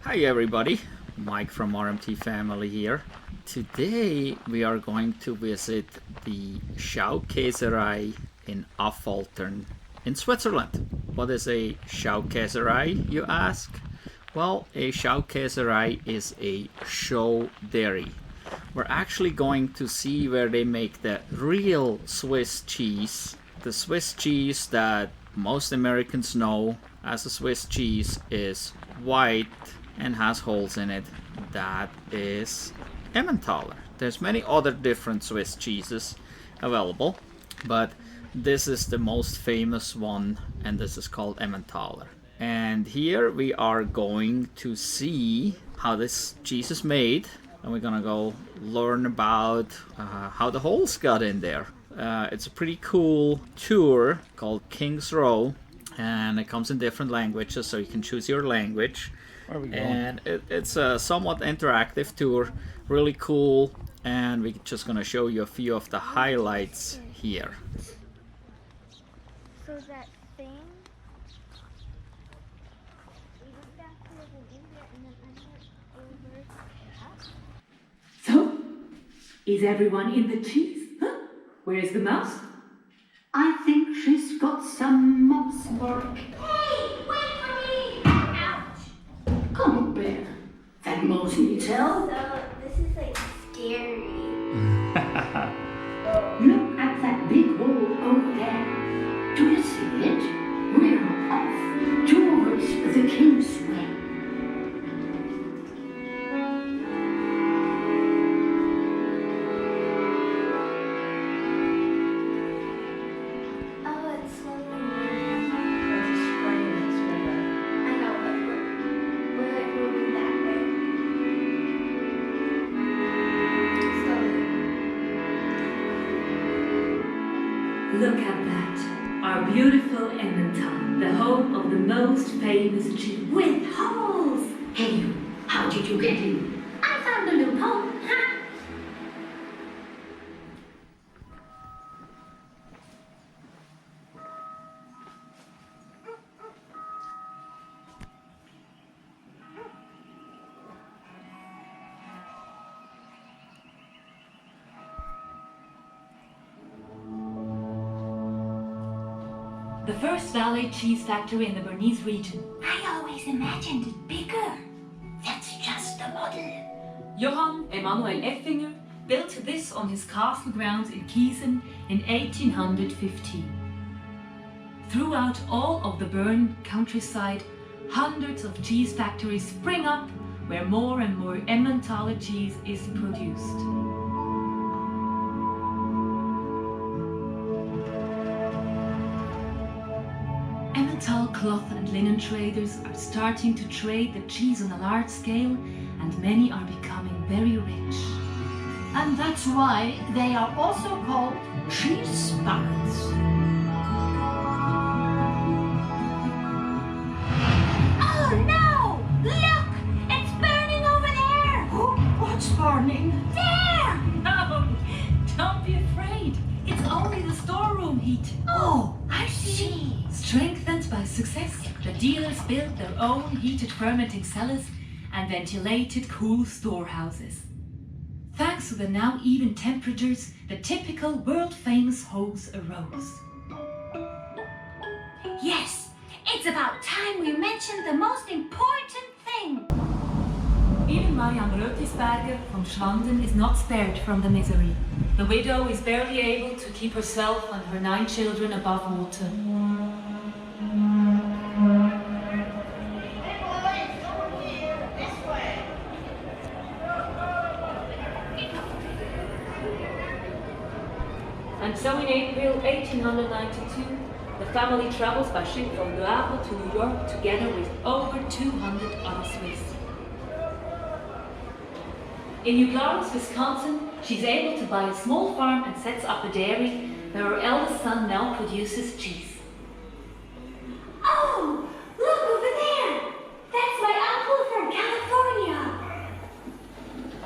Hi everybody, Mike from RMT Family here. Today we are going to visit the Schaukäserei in Affoltern in Switzerland. What is a Schaukäserei, you ask? Well, a Schaukäserei is a show dairy. We're actually going to see where they make the real Swiss cheese. The Swiss cheese that most Americans know as a Swiss cheese is white and has holes in it. That is Emmentaler. There's many other different Swiss cheeses available, but this is the most famous one, and this is called Emmentaler. And here we are going to see how this cheese is made, and we're gonna go learn about how the holes got in there. It's a pretty cool tour called King's Row, and it comes in different languages, so you can choose your language. Where are we going? And it's a somewhat interactive tour, really cool, and we're just gonna show you a few of the highlights here. So that thing, we went back to India and then I went over. So, is everyone in the cheese? Huh? Where is the mouse? I think she's got some mouse work. Hey, wait for me! Ouch! Come on, Bear. That mouse needs help. So this is like scary. Look at that big hole over there. Do you see it? We're off towards the King's Way. Oh, it's slowly moving. I know, but we're like moving that way. Slowly. Look at that. Our beautiful Emmental, the home of the most famous cheese. With holes. Hey, you. How did you get in? I found a loophole. Ha! The first valley cheese factory in the Bernese region. I always imagined it bigger. That's just the model. Johann Emanuel Effinger built this on his castle grounds in Gießen in 1815. Throughout all of the Bern countryside, hundreds of cheese factories spring up where more and more Emmentaler cheese is produced. Emmental cloth and linen traders are starting to trade the cheese on a large scale, and many are becoming very rich. And that's why they are also called cheese sparrows. Oh no! Look! It's burning over there! Oh, what's burning? There! No, don't be afraid. It's only the storeroom heat. Oh, I see. Strengthened by success, the dealers built their own heated fermenting cellars and ventilated cool storehouses. Thanks to the now even temperatures, the typical world-famous holes arose. Yes! It's about time we mentioned the most important thing! Even Marianne Rötisberger from Schwanden is not spared from the misery. The widow is barely able to keep herself and her 9 children above water. And so in April 1892, the family travels by ship from Le Havre to New York together with over 200 other Swiss. In New Glarus, Wisconsin, she's able to buy a small farm and sets up a dairy where her eldest son now produces cheese. Oh! Look over there! That's my uncle from California!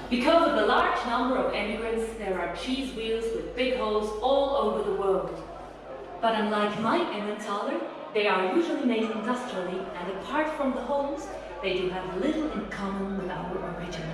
Because of the large number of immigrants, there are cheese wheels with big holes all over the world. But unlike my Emmentaler, they are usually made industrially, and apart from the holes, they do have little in common with our original.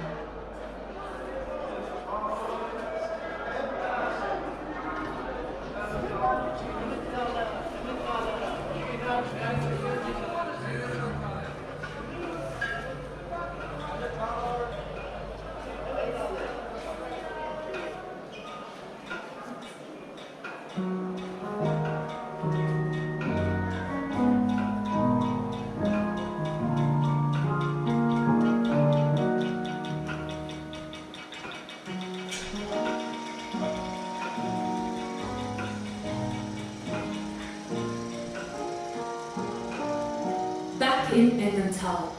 Back in Emmental,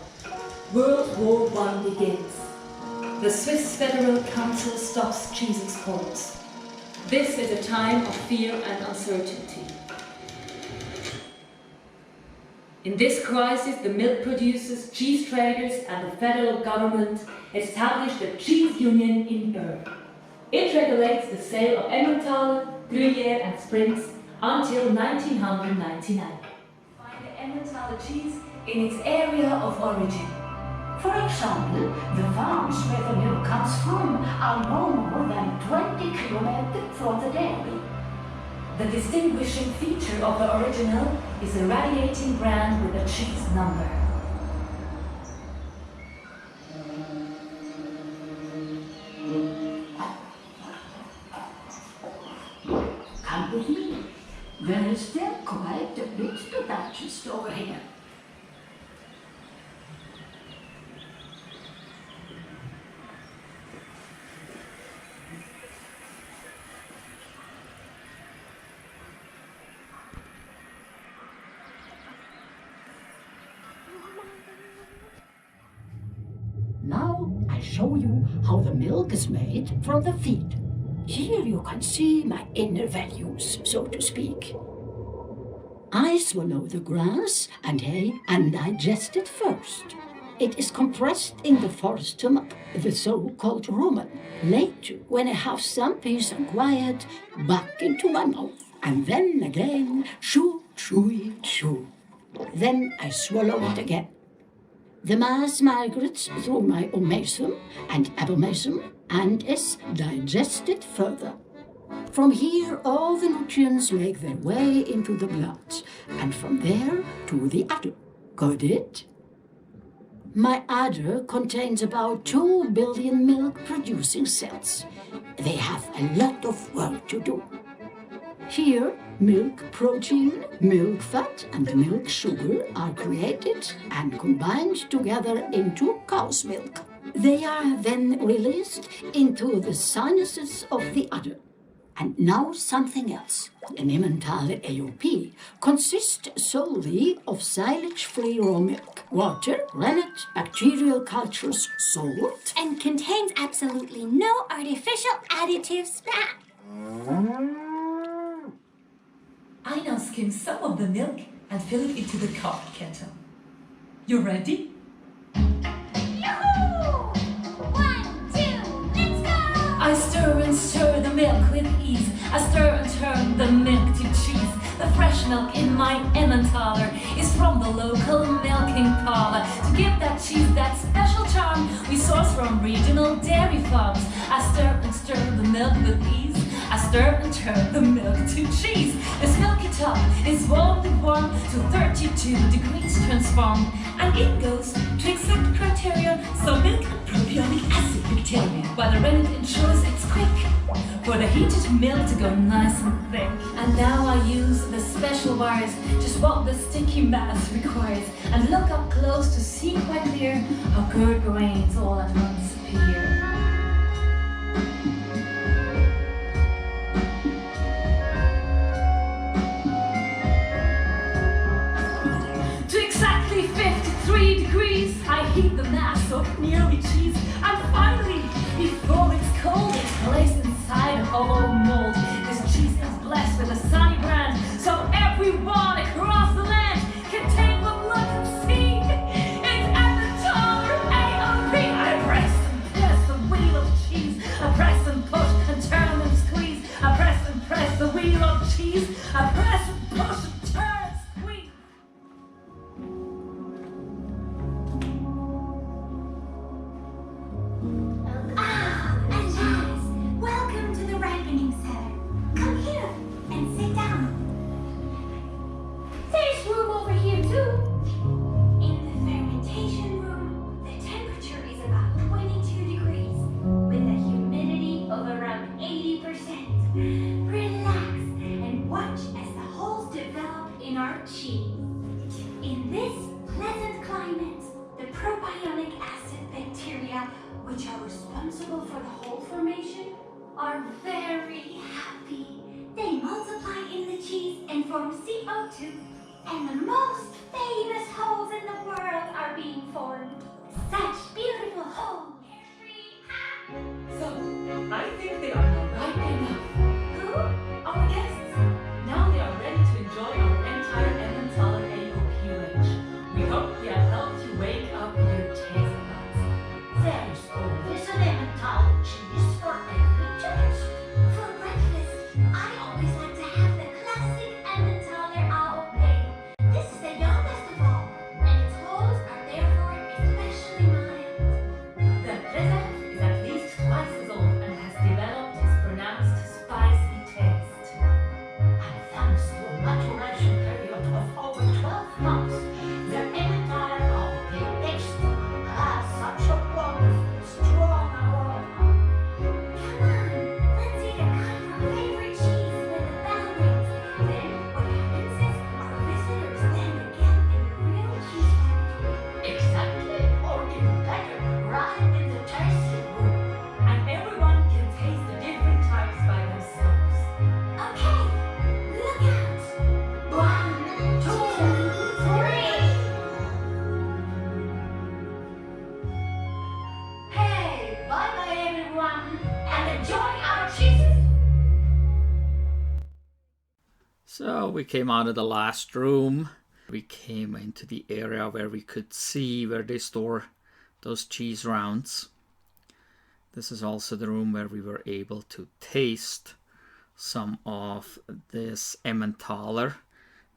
World War I begins. The Swiss Federal Council stops cheese exports. This is a time of fear and uncertainty. In this crisis, the milk producers, cheese traders and the federal government established a cheese union in Bern. It regulates the sale of Emmentaler, Gruyere and Springs until 1999. Find the Emmentaler cheese in its area of origin. For example, the farms where the milk comes from are no more than 20 kilometers from the dairy. The distinguishing feature of the original is a radiating brand with a cheese number. Come with me. There is still quite a bit to digest over here. Now I show you how the milk is made from the feed. Here you can see my inner values, so to speak. I swallow the grass and hay and digest it first. It is compressed in the fourth stomach, the so-called rumen. Later, when I have some peace and quiet, back into my mouth. And then again, chew, chewy, chew. Then I swallow it again. The mass migrates through my omasum and abomasum and is digested further. From here, all the nutrients make their way into the blood, and from there to the udder. Got it? My udder contains about 2 billion milk-producing cells. They have a lot of work to do. Here, milk protein, milk fat and milk sugar are created and combined together into cow's milk. They are then released into the sinuses of the udder. And now something else. An Emmentaler AOP consists solely of silage-free raw milk, water, rennet, bacterial cultures, salt, And contains absolutely no artificial additives. I now skim some of the milk and fill it into the coffee kettle. You ready? Yahoo! 1, 2, let's go! I stir and stir the milk with ease. I stir and turn the milk to cheese. The fresh milk in my Emmentaler is from the local milking parlor. To give that cheese that special charm, we source from regional dairy farms. I stir and stir the milk with ease. I stir and turn the milk to cheese. This milky top is warmed to 32 degrees transformed, and it goes to exact criteria, so milk and propionic acid bacteria, while the rennet ensures it's quick for the heated milk to go nice and thick. And now I use the special wires, just what the sticky mass requires, and look up close to see quite clear how curd grains all at once appear. To exactly 53 degrees, I heat the mass of nearly cheese, and finally, before it's cold, it's placed inside a hollow mold. This cheese is blessed with a sunny brand, so everyone across the land can take a look and see. It's Emmentaler AOP. I press and which are responsible for the whole formation, are very happy. They multiply in the cheese and form CO2, and the most famous holes in the world are being formed. Such beautiful holes. so I think they are now ripe enough. Who? Our guests, now they are ready to enjoy our entire Emmentaler AOPH. We hope we have helped you wake up your taste buds. There's always an Emmentaler cheese for every taste. For breakfast, I always like to have the classic Emmentaler AOP. This is the youngest of all, and its holes are therefore especially mild. The preserve is at least twice as old and has developed its pronounced spicy taste. And thanks to a maturation period of over 12 months, the Emmentaler AOP taste has such a wonderful, strong aroma. Come on, let's either cut our favorite cheese when the bell rings. Then what happens is our visitors land again in the real cheese factory. Exactly, or even better, right in the tasting room. And everyone can taste the different types by themselves. Okay, look out. 1, 2, 3. Hey, bye-bye everyone, and enjoy our cheeses. So we came out of the last room. We came into the area where we could see where they store those cheese rounds. This is also the room where we were able to taste some of this Emmentaler,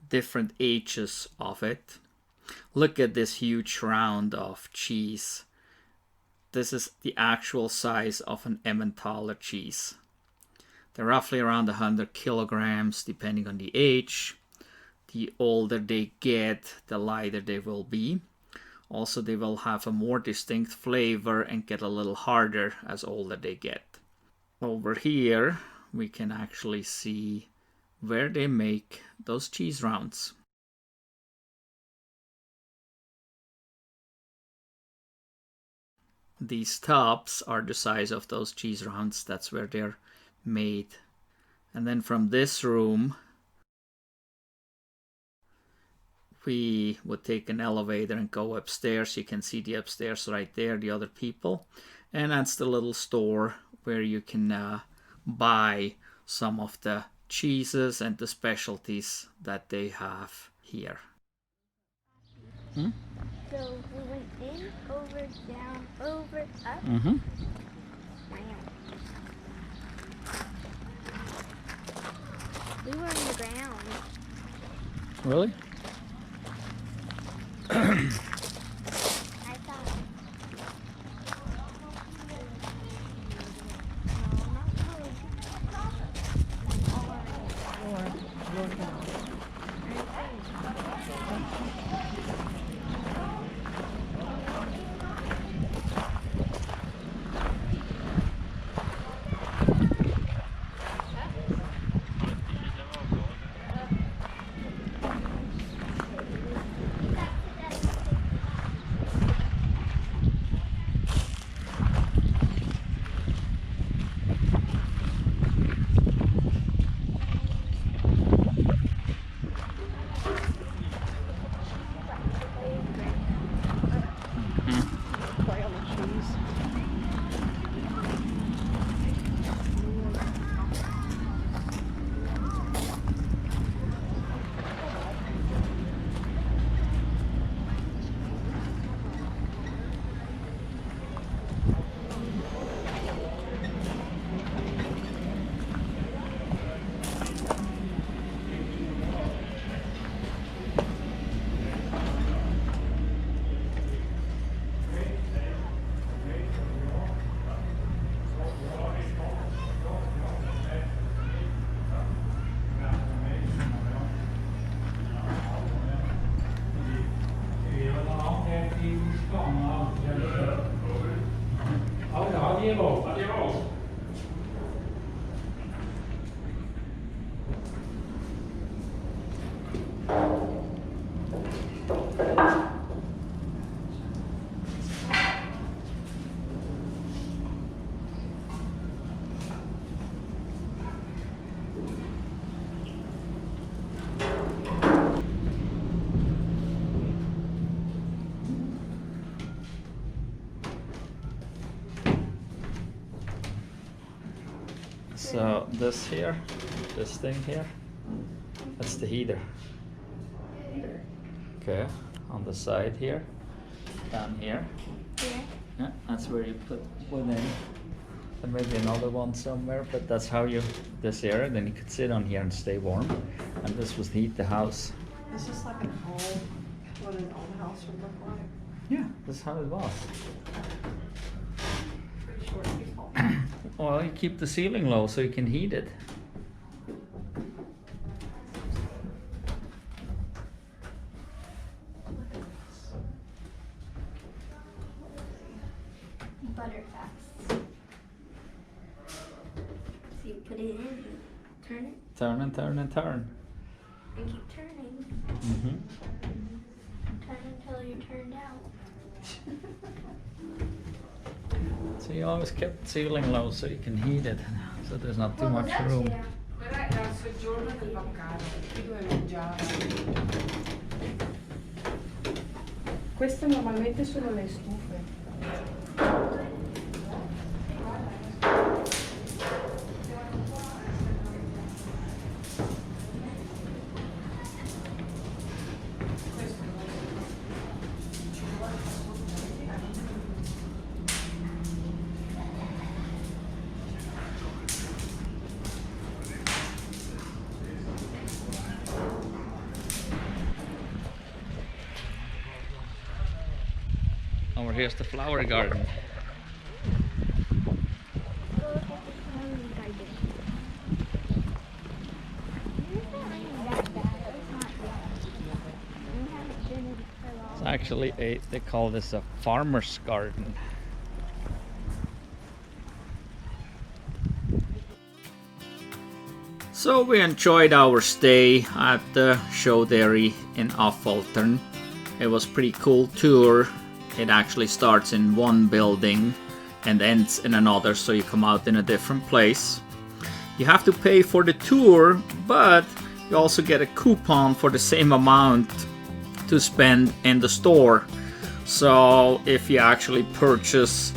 different ages of it. Look at this huge round of cheese. This is the actual size of an Emmentaler cheese. They're roughly around 100 kilograms depending on the age. The older they get, the lighter they will be. Also, they will have a more distinct flavor and get a little harder as older they get. Over here, we can actually see where they make those cheese rounds. These tubs are the size of those cheese rounds. That's where they're made. And then from this room, we would take an elevator and go upstairs. You can see the upstairs right there, the other people. And that's the little store where you can buy some of the cheeses and the specialties that they have here. So we went in, over, down, over, up. Mm-hmm. Wow. We were on the ground. Really? I thought. So this here, this thing here, that's the heater. Okay, on the side here, down here. Yeah, that's where you put one in. And maybe another one somewhere, but that's how you, this area, then you could sit on here and stay warm. And this was heat the house. It's just like an old, what an old house would look like. Yeah, that's how it was. Pretty short people. Well, you keep the ceiling low so you can heat it. Buttercups. So you put it in, turn it, Turn and turn and turn. and keep turning. Mm-hmm. Turn until you're turned out. So you always kept the ceiling low so you can heat it, so there's not too much room. Quella è il soggiorno del locale, qui dove mangiare. Queste normalmente sono le stufe. Over here's the flower garden. It's actually they call this a farmer's garden. So we enjoyed our stay at the Showdairy in Affoltern. It was a pretty cool tour. It actually starts in one building and ends in another, so you come out in a different place. You have to pay for the tour, but you also get a coupon for the same amount to spend in the store. So if you actually purchase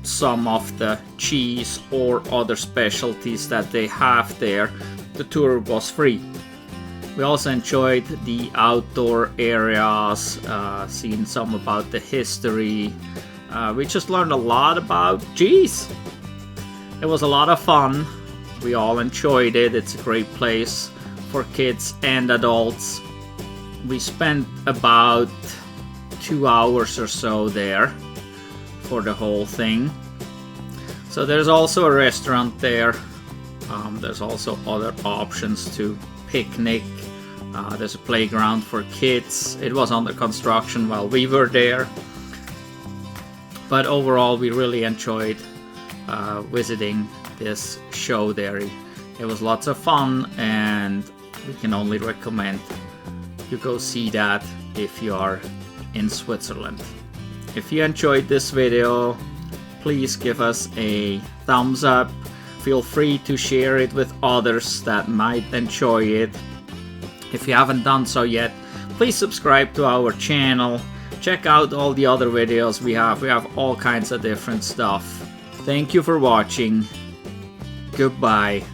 some of the cheese or other specialties that they have there, the tour was free. We also enjoyed the outdoor areas, seeing some about the history. We just learned a lot about cheese. It was a lot of fun. We all enjoyed it. It's a great place for kids and adults. We spent about 2 hours or so there for the whole thing. So there's also a restaurant there. There's also other options to picnic. There's a playground for kids. It was under construction while we were there. But overall, we really enjoyed visiting this Showdairy. It was lots of fun, and we can only recommend you go see that if you are in Switzerland. If you enjoyed this video, please give us a thumbs up. Feel free to share it with others that might enjoy it. If you haven't done so yet, please subscribe to our channel. Check out all the other videos we have. We have all kinds of different stuff. Thank you for watching. Goodbye.